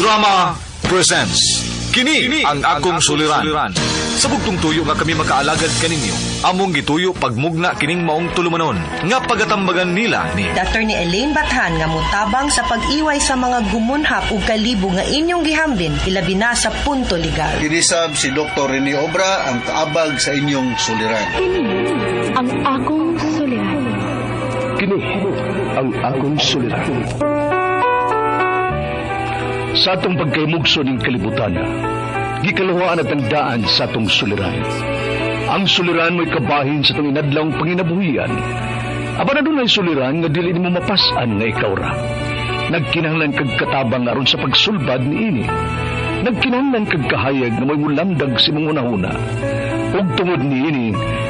Drama presents Kini ang akong suliran. Sa bugtong tuyo nga kami makaalagad kaninyo, among gituyo pagmugna kining maong tulumanon nga pagatambagan nila ni Dr. ni Elaine Bathan nga mutabang sa pag-iway sa mga gumunhap ug kalibo nga inyong gihambin ilabi na sa punto legal. Kinisab si Dr. Rene Obra ang kaabag sa inyong suliran. Kini ang akong suliran. Kini ang akong suliran. Sa atong pagkaymugso ng kalibutan, gikaluhaan at ang daan sa atong suliran. Ang suliran mo'y kabahin sa itong inadlawng panginabuhian. Aba na doon ay suliran nga dili mo mapasan nga ikaw ra. Nagkinahanglan kag katabang aron sa pagsulbad ni ini. Nagkinahanglan kag kahayag na may mulamdag si mong unahuna. Ug tungod ni ini,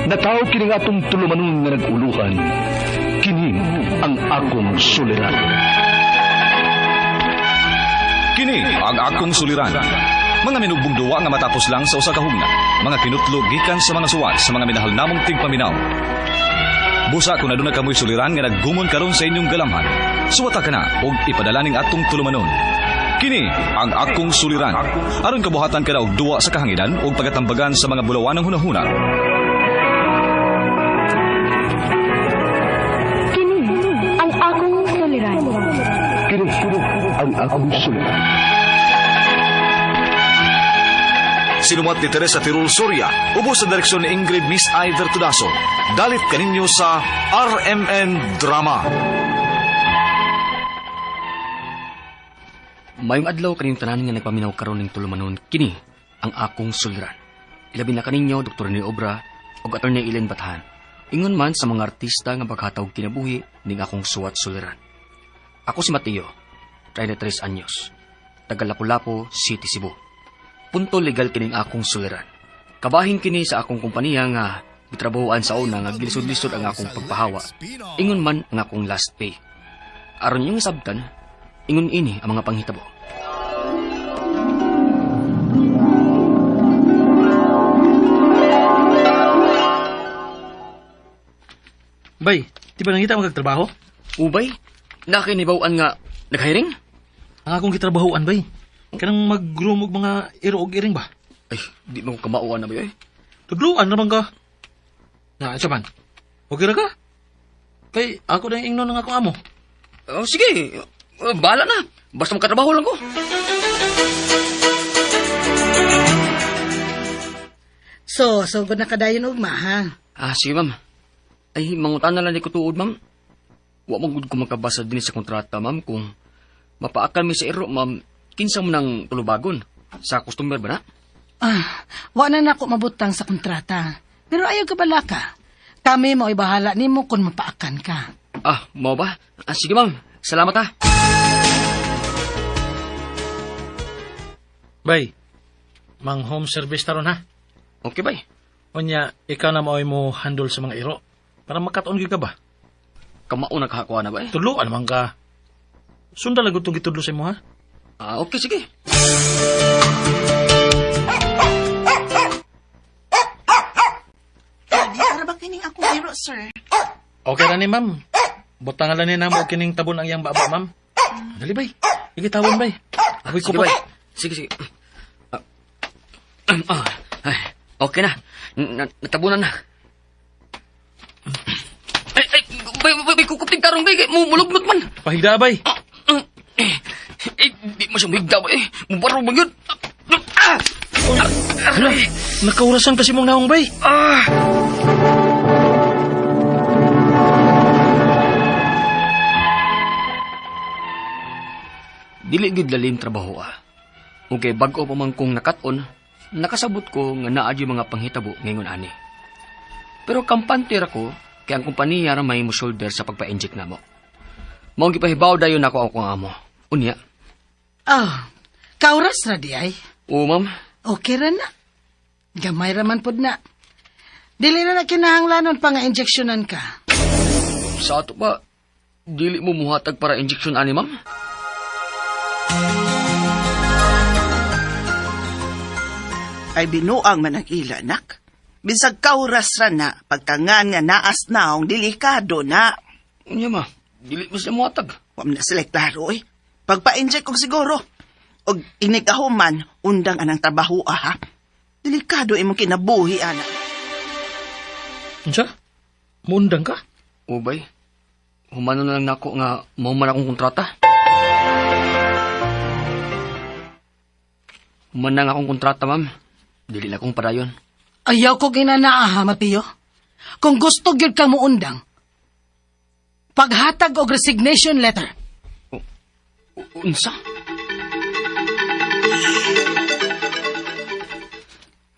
nataw kini nga atong tulumanon nga naguluhan. Kini ang akong suliran. Kini ang akong suliran. Mga minugbong duwa nga matapos lang sa usa ka hugna. Mga kinutlog gikan sa mga suwat sa mga minahal namong tigpaminaw. Busa kung aduna kamoy suliran nga naggumon karon sa inyong galamhan. Suwata ka na og ipadala ning atong tulumanon. Kini ang akong suliran. Aron kabuhatan ka na og duwa sa kahanginan og pagatambagan sa mga bulawan ng hunahuna. Kini ang akong suliran. Kini ang akong suliran. Sinumat ni Teresa Tirul Soria, ubos sa direksyon ni Ingrid Miss Iver Tudaso. Dalit kaninyo sa RMN Drama. Mayong adlaw kaning tanan nga nagpaminaw karon ning tulumanon. Kini ang akong suliran. Ilabi na kaninyo Dr. ni Obra ug Attorney Elaine Bathan. Ingon man sa mga artista nga paghatawag kinabuhi ning akong suwat suliran. Ako si Mateo, 33 anyos, taga Lapu-Lapu City, Cebu. Punto legal kining akong suliran. Kabahin kini sa akong kompanya nga gitrabahoan sa una nga gilisod-lisod ang akong pagpahawa. Ingon man ang akong last pay. Aron yung sabtan, ingon ini ang mga panghitabo. Bay, di ba nangita magagtrabaho? Ubay, nakinibawaan nga naghiring? Ang akong gitrabahoan, bay. Kanang mag-groom og mga iro og iring ba? Ay, di mo kamauan na ba yun? Tugluan naman ka. Na, siya man. Okay ra ka? Kay, ako na yung ingnon ng akong amo. Oh, sige, bahala na. Basta makatrabaho lang ko. So gud na kadayon ugma, ha? Sige, ma'am. Ay, mangutan na lang ni ko tuod, ma'am. Wa mo gud ko makabasa din sa kontrata, ma'am, kung mapaakan mi sa iro, ma'am. Kinsa mo ng tulubagon? Sa customer ba na? Wa na nako mabutang sa kontrata. Pero ayaw ka bala ka. Kami mo ibahala nimo kung mapaakan ka. Mau ba? Sige, ma'am. Salamat, ha. Bay, mang home service taron, ha? Okay, bay. Onya, ikaw na maoy mo handle sa mga iro. Para makaton gyud ka ba? Kamao nakakuha na ba eh? Tudloan naman ka. Sunda lang itong gitudlo sa mo, ha? Okay, sige. Para ba kining akong iro, sir? Okay na ni, ma'am. Butang lang ni namo kining tabon ang iyang baba, ma'am. Dali, bay. Igitawon, bay. Ako'y Sige, kupot. bay. Sige. Okay na. Natabunan na. Bay, kukupting karong, bay. Mulugnot man. Pahigda, bay. Di mo siya migda ba eh. Mubarong ba yun? Hala, nakaurasan kasi mong naong, bay. Dili gid lalim trabaho Okay, bago pa man kong nakaton, nakasabot ko nga naa yung mga panghitabo ngayon ani. Pero kampante ra ko, kaya ang kumpanya ra may mo-shoulder sa pagpa-inject na mo. Maong gipahibaw dayon ako ang amo. Unya. Kauras ra di ay. Oo, ma'am. Okay ra na. Gamay ra man pud na. Dili na kinahanglanon pa nga injeksyonan ka. Sa ato ba, dili mo muhatag para injection ani, ma'am? Ay binuang manag-ila, nak. Bisag kauras ra na, pagkangan nga naas naong delikado na. Unya, ma. Dili mo siya muhatag. Huwag na sila klaro, eh. Pagpa-inject kong siguro. Og inigahuman, undang anang trabaho, ha? Delikado imong kinabuhi, anak. Unsa? Mundang ka? Ubay, humano na lang nako nga mauman akong kontrata. Human na nga akong kontrata, ma'am. Dili na akong padayon. Ayaw ko ginanaa, ha, Mapio. Kung gusto gyud ka mo undang, paghatag og resignation letter. Unsa?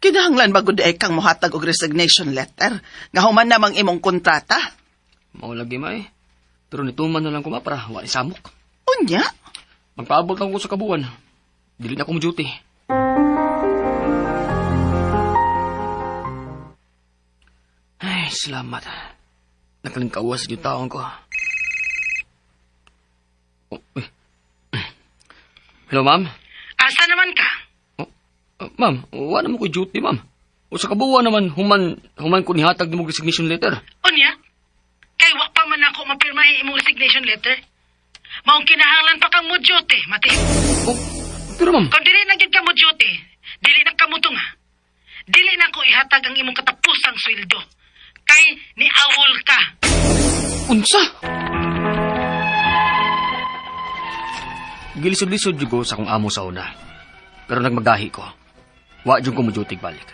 Kinahanglan ba gud ay kang mohatag og resignation letter? Nga human namang imong kontrata? Mao lagi may. Pero nituman na lang ko ma para wala samok. Unya? Magpaabot lang ko sa kabuan. Dili na ko mo duty. Ay, salamat. Nakalingkawas yung taong ko. Oh, uy. Hello, ma'am? Asa naman ka? Ma'am, wala naman ko duty, ma'am. O sa kabuuan naman, human ko nihatag ni mong resignation letter. Unya? Kay wa pa man ako mapirmahi imong resignation letter. Maong kinahanglan pa kang mo duty, Mati. Oh, pero ma'am, Kung dili na gyud ka mo duty, dili na ka mo tunga. Dili na ko ihatag ang imong katapusang sweldo. Kay niawol ka. unsa? Gilisod-lisod jud ko sa akong amo sa una. Pero nagmagahi ko. Wa jud ko mo duty balik.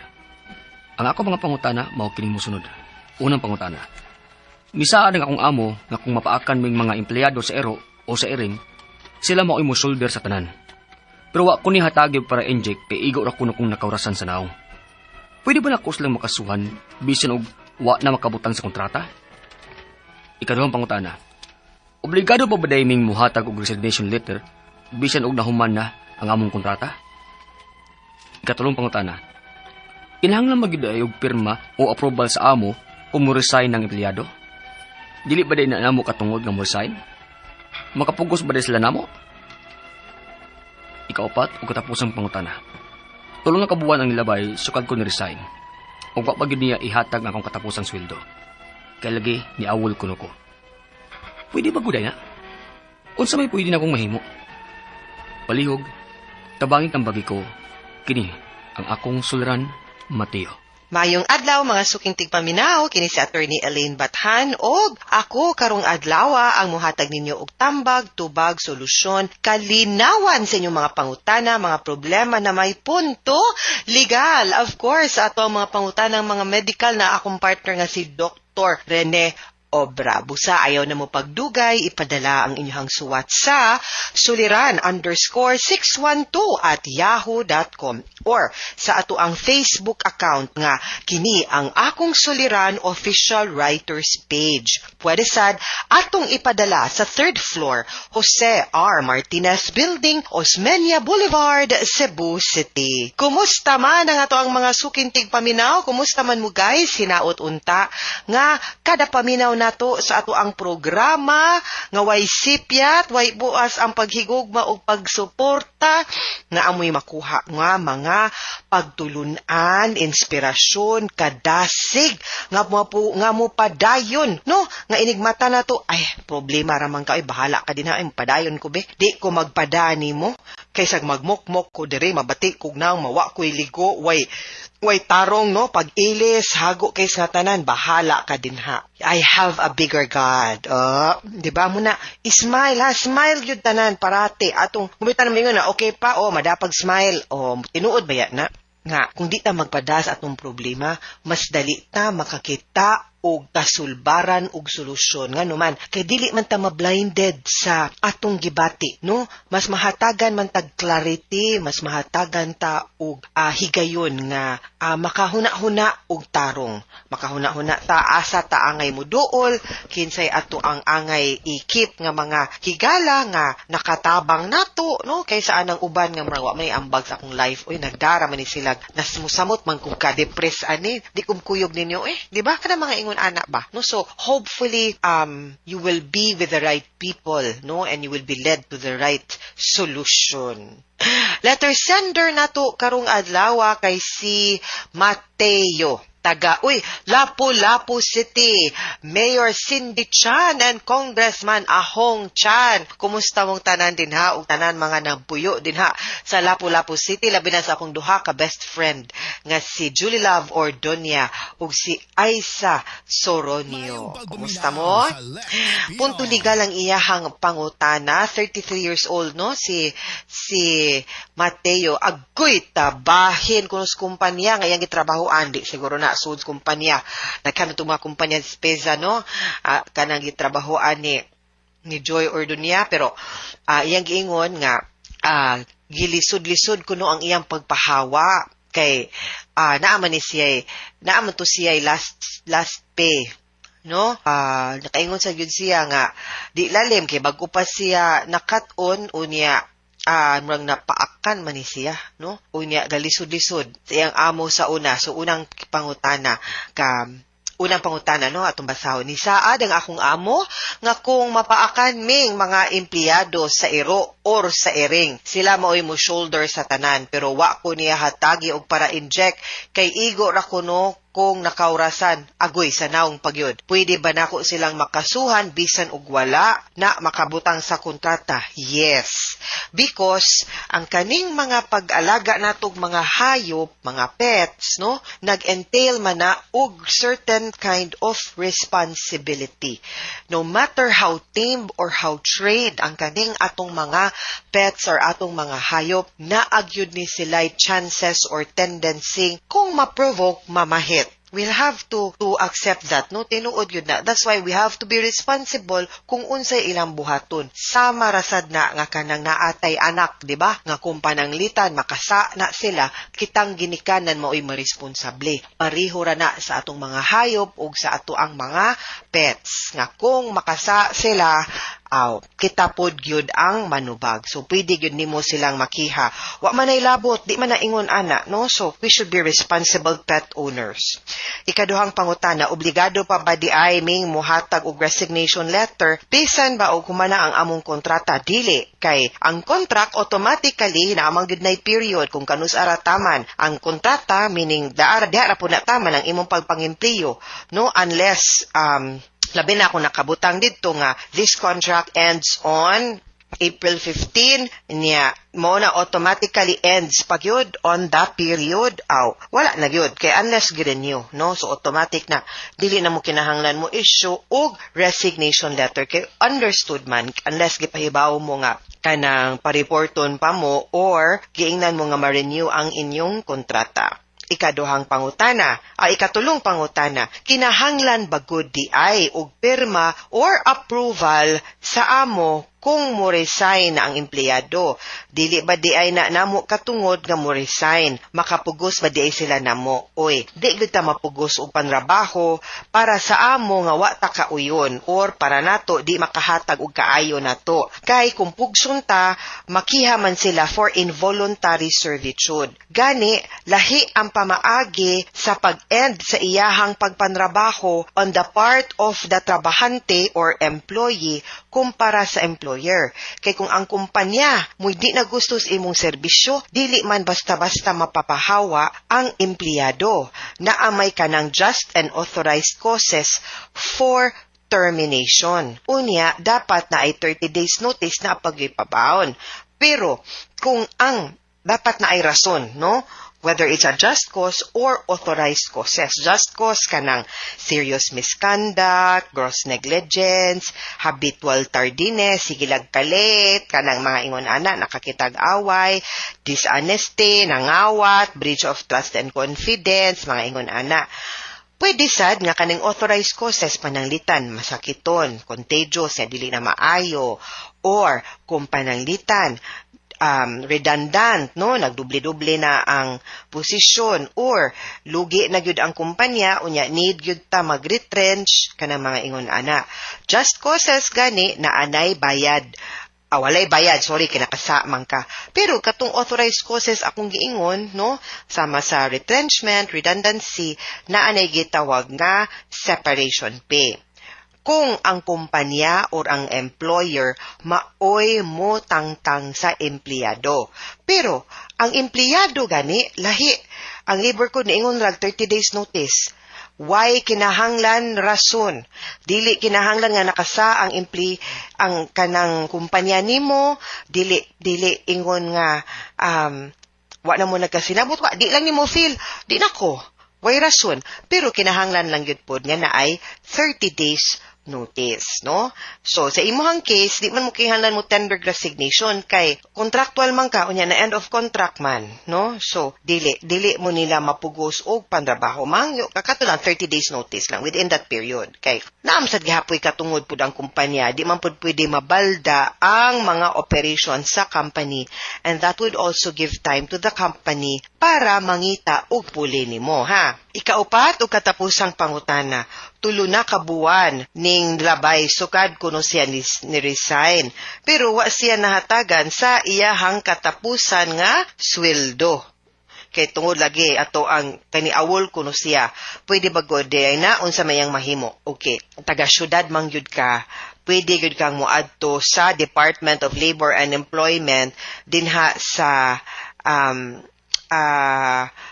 Ang ako mga pangutana, mao kining mosunod. Unang pangutana. Misaan ang akong amo nga kung mapaakan ming mga empleyado sa ero o sa iring, sila mao imo shoulder sa tanan. Pero wa ko ni hatagi para inject kay igo ra kuno kung nakaurasan sa naong. Pwede ba na ko silang makasuhan bisan og wa na makabutang sa kontrata? Ikaduhang pangutana. Obligado pa ba ming muhatag og resignation letter bisan og nahuman na ang among kontrata? Ikatulong pangutana. Kinahanglan magiday og pirma o approval sa amo kung mo resign ng empleyado? Dili ba day na namo katungod nga mo resign? Makapugos ba day sila namo? Ikaapat o katapusang pangutana. Tulong na kabuan ang nilabay sukad ko ni resign. O wa pa gyud niya ihatag ang akong katapusang sweldo. Kay lagi ni awol kuno ko. Pwede ba guday na? Unsa may pwede na akong mahimo? Palihog, tabangin ang bagi ko, kini ang akong suliran, Mateo. Mayong adlaw mga suking tigpaminaw kini si Attorney Elaine Bathan og ako karong adlawa ang muhatag ninyo og tambag, tubag, solusyon, kalinawan sa inyong mga pangutana, mga problema na may punto legal. Of course, ato ang mga pangutanang mga medical na akong partner nga si Dr. Rene Obra. Busa ayaw na mo pagdugay, ipadala ang inyong suwat sa suliran_612@yahoo.com or sa ato ang Facebook account nga kini ang Akong Suliran Official Writers Page. Pwede sad atong ipadala sa 3rd floor Jose R. Martinez Building, Osmeña Boulevard, Cebu City. Kumusta man ang ato ang mga sukintig paminaw? Kumusta man mo guys? Hinaot unta nga kada paminaw nato sa ato ang programa nga way sipyat, way buas ang paghigugma o pagsuporta nga amoy makuha nga mga pagtulunan, inspirasyon, kadasig nga mo padayon, no? Nga inigmata na to, ay, problema ramang ka, ay, bahala ka din ha, ay, padayon ko be. Di ko magpadani mo, kaysa magmokmok ko dire, mabati kog nang mawa ko'y ligo, way tarong, no? Pag-ilis, hago kay sa tanan, bahala ka din ha. I have a bigger God. Di ba mo na, smile ha, smile yun tanan, parate. Atong, kumitan namin na, okay pa, madapag smile. Tinuod ba yan na? Nga, kung di ta magpadas atong problema, mas dali ta makakita og kasulbaran og solusyon nga numan kay dili man ta ma-blinded sa atong gibati, no? Mas mahatagan man tag clarity, mas mahatagan ta og higayon nga makahuna-huna og tarong, makahuna-huna ta asa ta angay moduol kinsay ato ang angay ikip nga mga higala nga nakatabang nato, no? Kaysa anang uban nga murag wa may ambag sa akong life, oy nagdara man ni sila nasmusamot man kung ka-depress ani, di kumkuyog ninyo di ba kana mga ingon anak ba, no? So hopefully you will be with the right people, no, and you will be led to the right solution. Letter sender na to karong adlaw kay si Mateo. Taga, Lapu-Lapu City, Mayor Cindy Chan and Congressman Ahong Chan. Kumusta mong tanan din ha? O tanan mga nagpuyo din ha sa Lapu-Lapu City. Labi na sa akong duha ka best friend nga si Julie Love Ordonia ug si Aisa Soronio. Kumusta mo? Punto legal ang iyahang pangutana. 33 years old, no? Si Mateo. Agoy tabahin kuno sa kumpanya nga iyang gitrabahoan. Di siguro na sud kumpanya. Nagkano itong mga kumpanya sa Speza, no? Kanang gitrabahoan ni Joy Ordonia. Pero iyang giingon nga gilisod-lisod kuno ang iyang pagpahawa kay naaman to siya last pay, no? Nakaingon sa gyud siya nga di lalim kay bago pa siya nakat-on unya murang napaakan man ni siya, no? Unya galisod-lisod sa iyang amo sa una. So unang pangutana, no, atong basahon. Ni saad ang akong amo nga kung mapaakan ming mga empleyado sa iro or sa iring, sila maoy mo shoulder sa tanan, pero wa ko niya hatagi og para inject kay igo ra kuno kung nakaurasan agoy sa naong pagyod. Pwede ba nako silang makasuhan bisan og wala na makabutang sa kontrata? Yes. Because ang kaning mga pag-alaga natog mga hayop, mga pets, no, nag-entail man na og certain kind of responsibility. No matter how tame or how trained ang kaning atong mga pets or atong mga hayop, naagyud ni sila'y chances or tendency kung ma-provoke, mamahit. We'll have to accept that, no? Tinuod yun na. That's why we have to be responsible kung unsay ilang buhaton. Sama rasad na nga kanang naatay anak, di ba? Nga kung pananglitan, makasa na sila, kitang ginikanan mao'y maresponsable. Pariho ra na sa atong mga hayop o sa ato ang mga pets. Nga kung makasa sila, kita pod gyud ang manubag. So pwede gyud nimo silang makiha. Wa man ay labot, di man naingon ana, no? So we should be responsible pet owners. Ikaduhang pangutana, obligado pa ba di ay ming muhatag og resignation letter bisan ba og humana ang among kontrata? Dili, kay ang contract automatically na amang gyud nay period kung kanus arataman ang kontrata, meaning daara po na taman ang imong pagpangempleyo, no, unless labi na ako nakabutang dito nga this contract ends on April 15 niya mo na automatically ends pag yun on the period wala na yun kay unless girenew, no? So automatic na dili na mo kinahanglan mo issue og resignation letter kay understood man unless gipahibaw mo nga kanang pareporton pa mo or giingnan mo nga ma-renew ang inyong kontrata. Ikatulong pangutana, kinahanglan ba gud di ay og pirma or approval sa amo kung mo resign na ang empleyado? Dili ba di ay na namo katungod nga mo resign? Makapugos ba di ay sila namo? Oy, di gud ta mapugos og panrabaho para sa amo nga wa ta kauyon or para nato di makahatag og kaayo nato. Kay kung pugson ta, makiha man sila for involuntary servitude. Gani, lahi ang pamaagi sa pag-end sa iyahang pagpanrabaho on the part of the trabahante or employee kumpara sa employer. Kay kung ang kumpanya mo di na gusto sa imong serbisyo, dili man basta-basta mapapahawa ang empleyado. Naamay ka ng just and authorized causes for termination. Unya, dapat na ay 30 days notice na pag-ipabaon. Pero kung ang dapat na ay rason, no? Whether it's a just cause or authorized causes. Just cause kanang serious misconduct, gross negligence, habitual tardiness, sigilag kalit, kanang mga ingon ana, nakakitag away, dishonesty, nangawat, breach of trust and confidence, mga ingon ana. Pwede sad nga kaning authorized causes pananglitan, masakiton, contagious, dili na maayo, or kung pananglitan, redundant, no, nagdubli-dubli na ang posisyon or lugi na gyud ang kumpanya unya need gyud ta mag-retrench kanang mga ingon ana. Just causes gani na anay bayad. Walay bayad, kinakasa man ka. Pero katong authorized causes akong giingon, no, sama sa retrenchment, redundancy, na anay gitawag nga separation pay. kung ang kumpanya or ang employer maoy mo tangtang sa empleyado. Pero ang empleyado gani lahi. Ang labor code niingon rag 30 days notice. Why kinahanglan rason? Dili kinahanglan nga nakasa ang ang kanang kumpanya nimo, dili ingon nga wa na mo nagkasinabot wa, di lang nimo feel, di nako. Why rason? Pero kinahanglan lang yun po nga na ay 30 days notice, no? So, sa imuhang case, di man mo kinahanglan mo tender resignation kay contractual man ka, unya na end of contract man, no? So, dili mo nila mapugos og pandrabaho man, kakato lang 30 days notice lang within that period. Kay, naamsad gihapoy katungod pud ang kumpanya, di man pud pwede mabalda ang mga operation sa company, and that would also give time to the company para mangita og puli nimo, ha? Ikaupat o katapusang pangutana, tulo na kabuan ning labay sukad kuno siya ni resign. Pero wa siya nahatagan sa iyahang katapusan nga sweldo. Kay tungod lagi ato ang kaniawol kuno siya. Pwede ba god na unsa mayang mahimo? Okay, taga syudad man gyud ka. Pwede gyud kang moadto sa Department of Labor and Employment dinha sa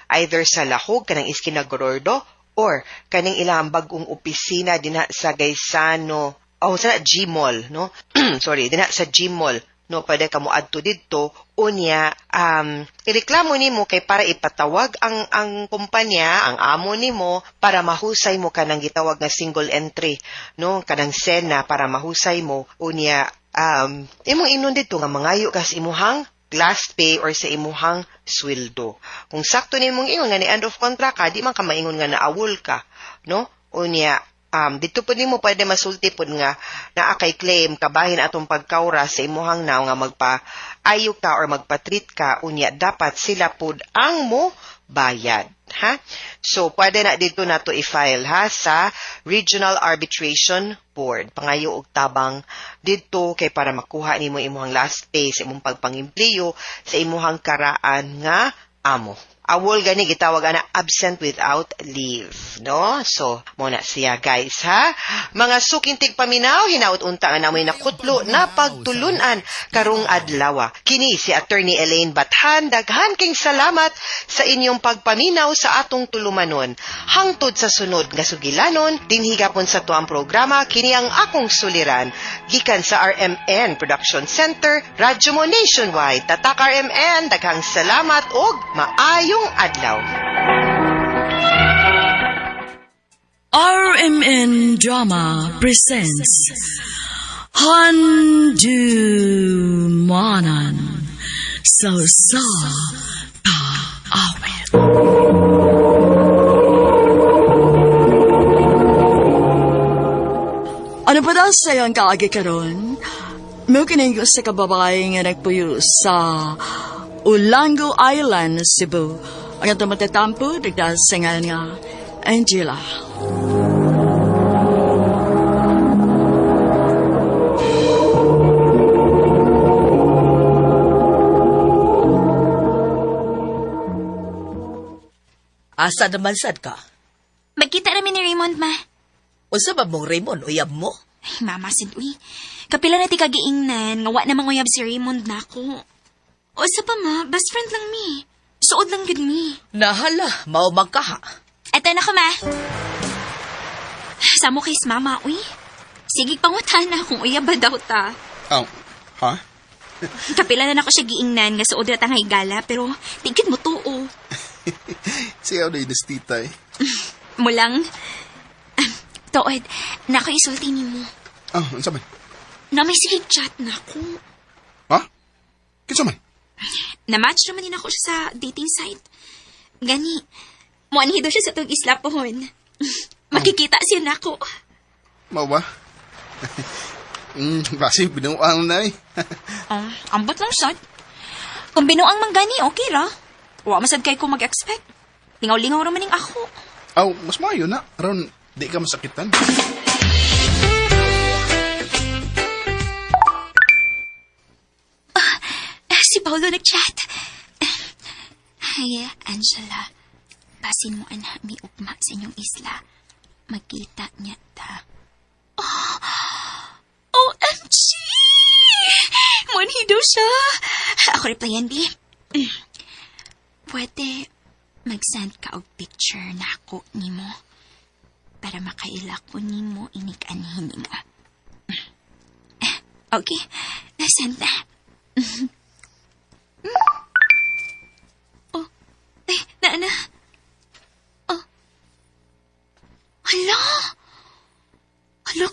either sa Lahog kanang Iskinagorordo or kaning ilang bagong opisina dinha sa Gaisano sa G-Mall, no? Sorry, dinha sa G-Mall, no? Pwede ka moadto didto unya ireklamo nimo kay para ipatawag ang kumpanya, ang amo nimo para mahusay mo kanang gitawag nga single entry, no? Kanang SENA para mahusay mo unya imong inon didto nga mangayo kas imuhang last pay or sa imuhang sweldo. Kung sakto nimong ingon nga ni end of contract ka, di man ka maingon nga naawol ka, no? Unya, dito po nimo pwede masulti po nga na kay claim kabahin atong pagkaura sa imuhang naw nga magpa-ayo ka or magpa-treat ka, unya dapat sila pod ang mo bayad, ha? So, pwede na dito na to i-file, ha, sa Regional Arbitration Board. Pangayo og tabang dito kay para makuha nimo imuhang last pay sa imong pagpangimpliyo sa imuhang karaan nga amo. Awol gani gitawag ana absent without leave, no? So, muna siya guys, ha? Mga sukintig paminaw, hinaut unta nga namoy nakutlo na pagtulunan karong adlaw. Kini si Attorney Elaine Bathan, daghan king salamat sa inyong pagpaminaw sa atong tulumanon. Hangtod sa sunod nga sugilanon, dinhigapon sa tuang programa, kini ang akong suliran. Gikan sa RMN Production Center, Radyo mo Nationwide. Tatak RMN, daghang salamat og maayong adlaw. RMN Drama presents Handumanan Sa Awit. Ano pa daw sa'yo ang kaagi karon? May kiningo sa kababae nga nagpuyo sa Ulango Island, Cebu. Ang ito matatampo, nagdasingan nga Angela. Asa naman sad ka? Magkita namin ni Raymond, ma. Unsa ba mong Raymond, uyab mo? Ay, mama, uy. Kapila na ti kagiingnan, nga wa namang uyab si Raymond na ako. O sa pa, ma, best friend lang mi. Suod lang yun mi. Nahala, maumag ka ha. Eto na ko, ma. Samo kay mama, uy. Sige pangutan na kung uyab ba daw ta. Ha? Kapila na ako siya giingnan, nga suod na tangay gala, pero tigid mo tuo. Siyaw na inestita eh. Mulang, Tood, na ako isulti ni mo. Ano man? Na may sige chat na ako. Ha? Kinsa man? Na-match naman din ako siya sa dating site. Gani, muanhido siya sa tug isla pohon. Makikita siya na ako. Mau ba? Basi binuang na eh. Ambot lang sad. Kung binuang man gani, okay ra. Wa masad kay ko mag-expect. Lingaw-lingaw raman ning ako. Mas maayo na. Aron, di ka masakitan. Si Paolo nag-chat. Ay, Angela. Basin mo ana mi ugma sa inyong isla. Magkita niya ta. daw siya. Ako replyan, B. Pwede mag-send ka og picture na ako nimo para makaila ko nimo inig-anhin nga. Okay, na-send na. Oh, ay, na. Oh. Hala,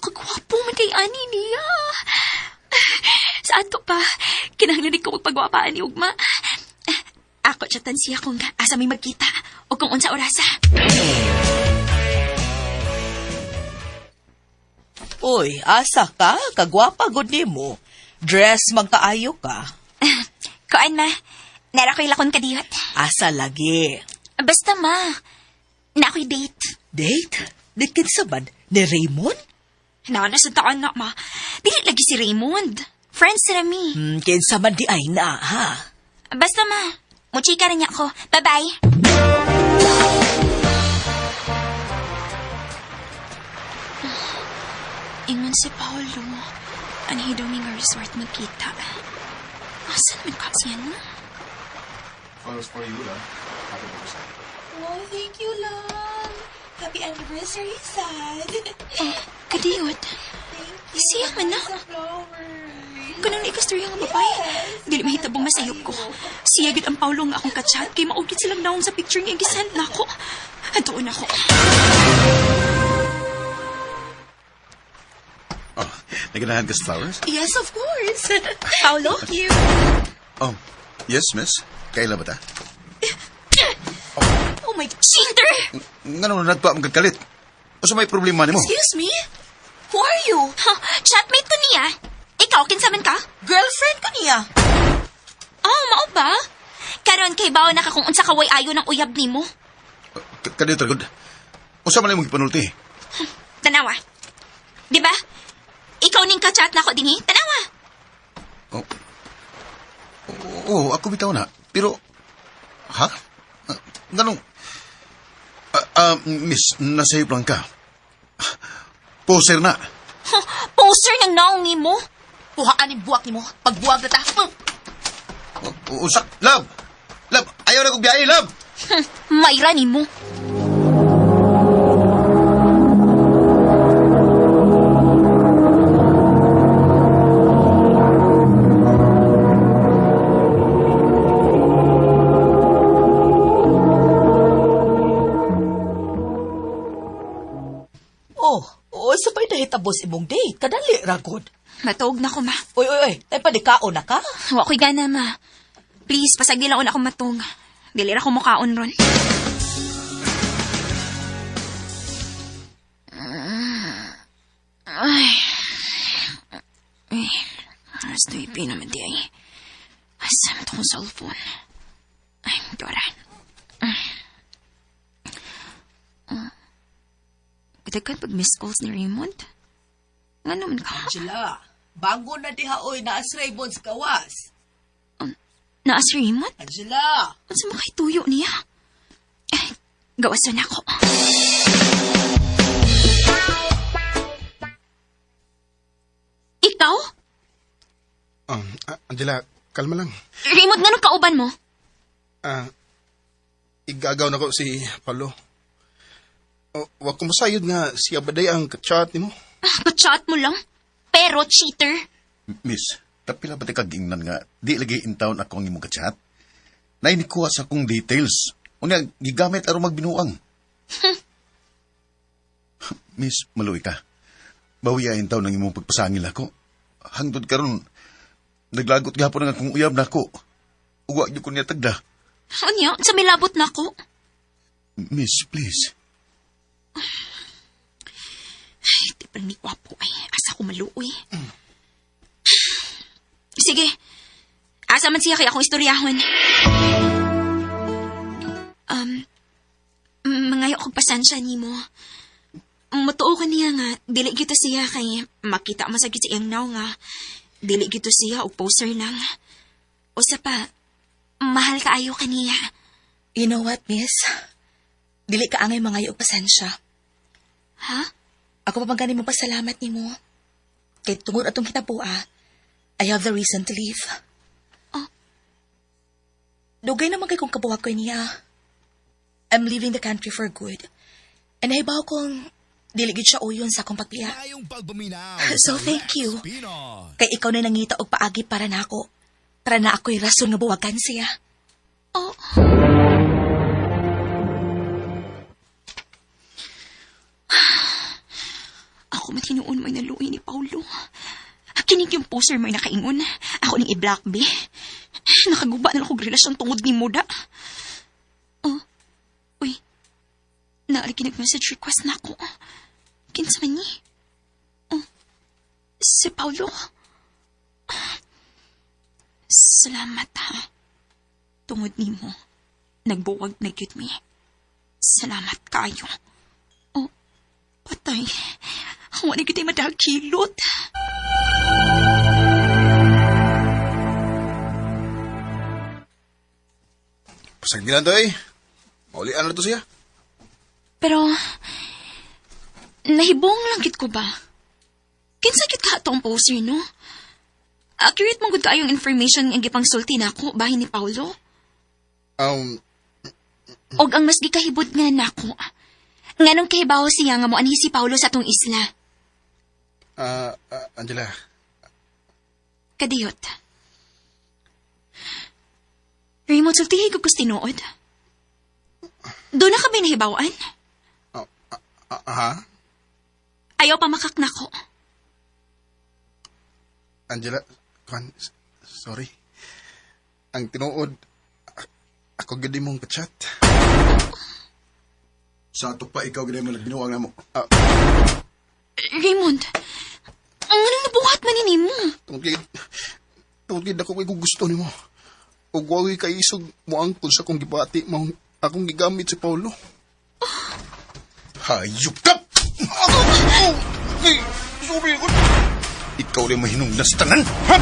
kagwapo man kay ani niya. Sa ato pa, kinahanglan ko magpagwapaan ni Ugma. Ako chatan siya kung asa may magkita o kung unsa orasa. Uy, asa ka? Kagwapa gud nimo. Dress magkaayo ka. Kuan ma, nara ko'y lakon kadiyot. Asa lagi? Basta ma, na ako'y date. Date? Dikin sa bad? Ni Raymond? Nauna sa taon na ma, dili lagi si Raymond. Friends na mi. Kinsa man di ay na, ha? Basta ma, muchika rin niya ako. Bye-bye. Ingon si Paolo. Anhi daw nga resort magkita. Asan naman ka siya na? Flowers for you, love. Happy birthday. Oh, thank you, love. Happy anniversary, Sad. Oh, kadiyot. Siya man na. Kanang ikastorya nga babay. Dili mahitabong masayop ko. Siya gid ang Paulo nga akong kachat kay maugit silang naong sa picture niya gisend na ako. Hatuon ako. Oh, naganahan ka sa flowers? Yes, of course. Paulo, you. Oh, yes, miss. Kaila ba ta? Oh my cheater! Nga naman nagpa ang kagalit. O sa may problema ni mo? Excuse me? Who are you? Chatmate ko niya. Ikaw, kinsaman ka? Girlfriend ko niya. Oh, mao ba? Karon kay bawo na ka kung unsa kaway ayo ng uyab nimo. Kadyo tragod. O sa man mong ipanulti? Tanawa. Di ba? Ikaw ning ka-chat na ako dinhi. Tanawa. Oo, ako bitaw na. Pero, ha? Ganong, miss, nasayop lang ka. Poser na. Poster ng naong nimo. Puhaan ang buwak nimo. Pagbuwag na ta. Usak, love! Love, ayaw na kong biyahe, love! Mayra nimo. Sabay na hitabos imong date. Kadali, ragod. Matuog na ko, ma. Uy. Tay padikaon na ka? Wa ko'y gana, ma. Please, pasagdilaon ako matong. Dili ra ko mukaon ron. Ay. Aras to ipi naman di ay. Asam to kong cellphone. Ay, Dora. Kadagan pag miss calls ni Raymond? Nga naman ka? Angela, bago na dihaoy na as Raymond sa kawas. Naas Raymond? Angela! Ano sa mga ituyo niya? Gawasan ako. Ikaw? Angela, kalma lang. Raymond, nga nung kauban mo? Igagaw na ko si Paulo. Wag ko masayod nga siya baday ang kachat ni mo. Kachat mo lang? Pero cheater? Miss, tapila ba kagingnan nga di lagi in town ako ang imong kachat? Nainikuha sa akong details. Unya, gigamit aron magbinuang. Miss, maluwi ka. Bawiyain taon ng imong pagpasangil ako. Hangtod karon naglagot gapon nga kung uyab na ako. Uwa niyo ko niya tagda. Anya, sa milabot na ako. Miss, please. Ay, di pa ni Wapo ay. Asa ko maluoy. Sige. Asa man siya kaya akong istoryahon. Mangayo kong pasensya ni mo. Matuo ko niya nga, dili gito siya kay makita masagit sa iyang naw nga. Dili gito siya o poster lang. O sa pa, mahal ka ayo ka niya. You know what, miss? Dili ka angay mangayo pasensya. Ha? Ako pa pagkani mo pasalamat ni mo. Kay tungod atong kitapua, I have the reason to leave. Dugay naman kay kong kabuwag ko niya. I'm leaving the country for good. And nahibaw kong diligid siya uyon sa akong pagpiya. So thank you. Kay ikaw na nangita og paagi para na ako. Para na ako'y rason nga buwagan siya. Oh. Ako man hinuon may naluoy ni Paulo. Kinig yung poster may nakaingon. Ako ning i-black B. Nakaguba na lang kong relasyon tungod ni Moda. Oh. Uy. Naari kinag-message request na ako. Kinsa man ni? Oh. Si Paulo. Salamat ha. Tungod ni mo. Nagbuwag na gyud mi. Salamat kayo. Oh. Patay. Wala kita'y madagkilot. Pasagilan to eh. Maulian na to siya. Pero, nahibong lang gid ko ba? Kinsa gid ka atong poster, no? Accurate man gud kaayong information nga gipang sulti nako bahin ni Paulo. Og ang mas gikahibot nga nako. Nganong kahibaw siya nga moanhi si Paulo sa atong isla. Angela. Kadiyot. Raymond, sultihay ko tinuod. Doon na kami nahibawaan. Ha? Ayaw pa makaknako. Angela, sorry. Ang tinuod, ako gadi mong kachat. Sa ato pa ikaw gadi mo nagbinuang na mo. Raymond, ang anong nabuhat man ni mo? Tungkid ako kay gusto ni mo. Ug wagi kay isog mo angkol sa kong gibati mo akong gigamit si Paulo. Hayop ka! Sorry ko. Ikaw rin mahinungdas tanan, ha?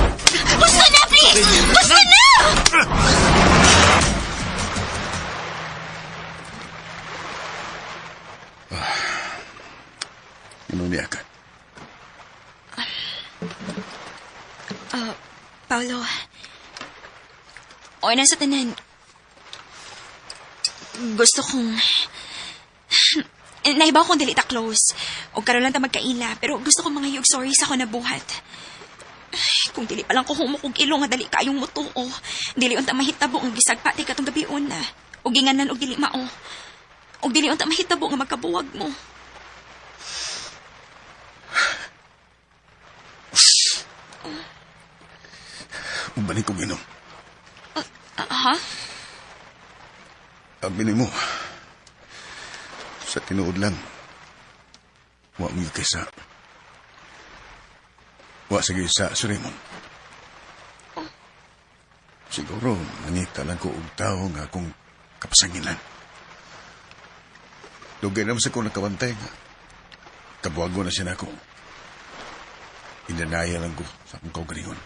Basta na, please! Basta na! Inunia ka. Paulo. O, nasa tanan. Gusto kong... Nahibaw kong dili ta close. O karon lang ta magkaila. Pero gusto kong mga sorry sa ako nabuhat. Kung dili pa lang ko humukog ilo nga dali kayong mutuo. Dili unta mahitabo ang gisagpati katong gabion na. O ginganan og dili mao. O dili unta mahitabo nga magkabuwag mo. Umbalik ko ginom. Ha? Abinin mo. Sa tinuod lang. Wa mo kaysa. Wa sige sa Raymond. Siguro, nangita lang ko og tao nga akong kapasangilan. Lugay naman sa kong nakabantay nga. Kabuwago na siya na ako. Inanaya lang ko sa akong kaugalingon.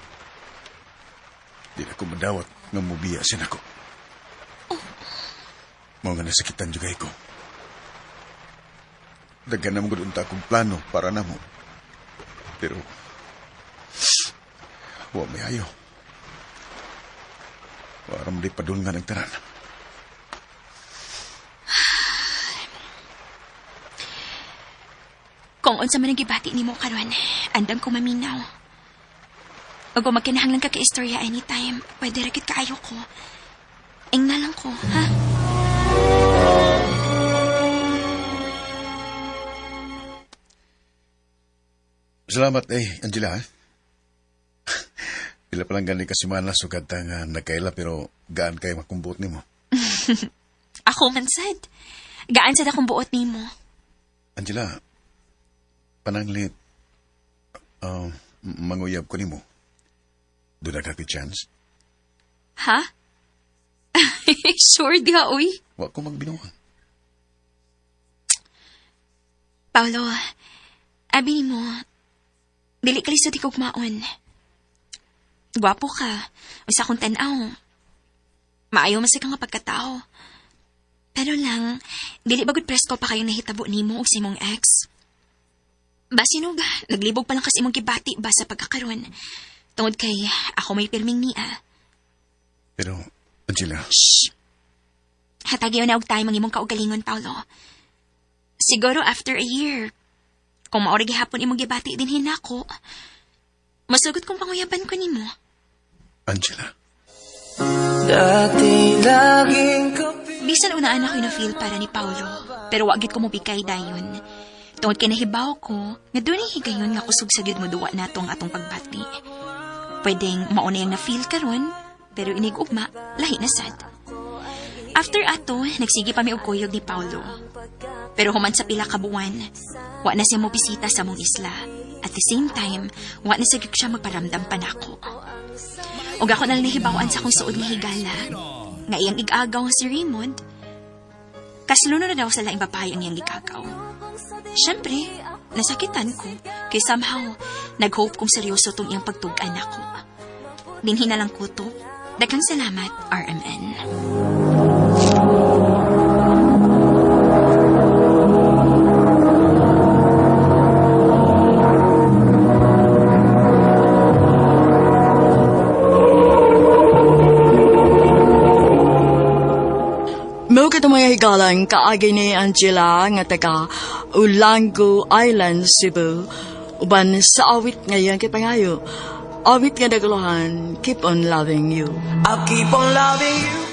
Di na ko madawat nga mubiya siya na ako. Mga nga nasakitan juga ko. Dagan naman ko doon akong plano para na mo. Pero, wa may ayaw. Waram di pa doon nga nagtaran. Kung unsa man ang gibati nimo karon, andam ko maminaw. O kung magkinahanglan ka ka-istorya anytime, pwede rakit kaayo ko. Ing na lang ko, ha? Salamat Angela. Pila pa lang gani kasimana sugad ta nga nagkaila pero gaan kay makumbot nimo. Ako man sad. Gaan sad akong buot nimo. Angela, pananglit, manguyab ko nimo. Doon na kaki chance? Ha? Sure diha, uy. Wa ko magbinuang. Paulo, abi mo, dili kalisod ikaw kumaon. Gwapo ka, usa kong tanaw. Maayo masig nga pagkatao. Pero lang, dili bagod presko pa kayong nahitabo nimo og simong ex. Basinog, naglibog pa lang kasi imong gibati ba sa pagkakaroon. Tungod kay ako may pirming niya. Pero, Angela, Hatagyo na og tayo mang imong kaugalingon, Paulo. Siguro after a year, kung maorig hapon imong gibati din hinako, masugot kong panguyaban ko nimo. Angela. Bisan unaan ako na-feel para ni Paulo, pero wagit ko mo bigay dayon. Tungod kay nahibaw ko, nga doon ay higayon nga kusog sa gyud mo duwa nato ang atong pagbati. Pwedeng mauna yung na-feel karon, pero inigugma, lahi na sad. After ato, nagsige pa mi og kuyog ni Paulo. Pero human sa pila ka buwan, wa na siya mo bisita sa mong isla. At the same time, wa na sigig siya magparamdam pa nako. Og ako na nahibawaan sa akong suod nga higala, nga iyang igagaw si Raymond, kasluno na daw sa laing babae ang iyang igagaw. Siyempre, nasakitan ko, kay somehow, nag-hope kong seryoso tong iyang pagtugan ako. Dinhi na lang ko to. Daghang salamat, RMN. Mo kita mga higalang kaagi ni Angela nga taga Ulango Island, Cebu. Uban sa awit ngayon kay pangayo. Awit nga naguluhan, keep on loving you. I'll keep on loving you.